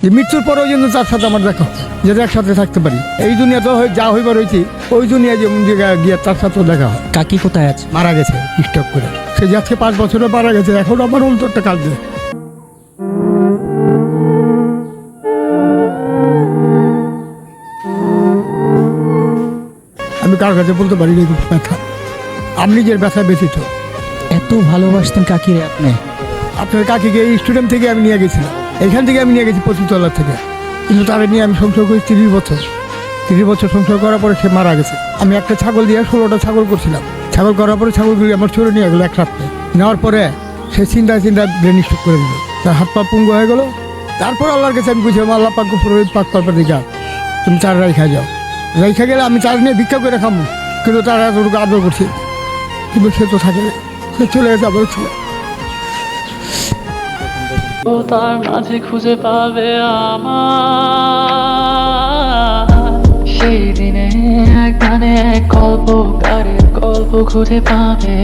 যে মৃত্যুর পরেও যেন তার সাথে আমার দেখা হয়, যাতে একসাথে থাকতে পারি। এই দুনিয়া তো যা হইবার হয়েছি, ওই দুনিয়ায় যেমন জায়গায় গিয়ে তার সাথেও দেখা হয়। কাকি কোথায় আছে? মারা গেছে স্টক করে, সে যে আজকে 5 বছরে মারা গেছে, এখন আমার অন্তরটা কাঁদছে। আমি কার কাছে বলতে পারি না ব্যথা, আমি নিজের ব্যথা ব্যথিত। এত ভালোবাসতেন কাকিরে আপনি? আপনার কাকিকে এই স্টুডেন্ট থেকে আমি নিয়ে গেছিলাম, এইখান থেকে আমি নিয়ে গেছি 25 তলা থেকে, কিন্তু তারা নিয়ে আমি সংসার করি 30 বছর। 30 বছর সংসার করার পরে সে মারা গেছে। আমি একটা ছাগল দিয়ে 16টা ছাগল করছিলাম। ছাগল করার পরে ছাগলগুলি আমার চলে নিয়ে গেলো এক রাত্রে। নেওয়ার পরে সে চিন্তা ব্রেন স্ট্রোক করে দিল, তার হাত পা পুঙ্গ হয়ে গেলো। তারপর আল্লাহর কাছে আমি বুঝলাম, আল্লাহ পাক পাক পারপার দিকে তুমি চার রাইখা যাও। রাইখা গেলে আমি চার নিয়ে ভিক্ষা করে খামো, কিন্তু তারা এতটুকু আদর করছে, কিন্তু সে তো থাকে, সে চলে গেছে আবার ছিল। ও তার মাঝে খুঁজে পাবে আমার সেই দিনে এক গানে এক গল্প, গানের গল্প খুঁজে পাবে।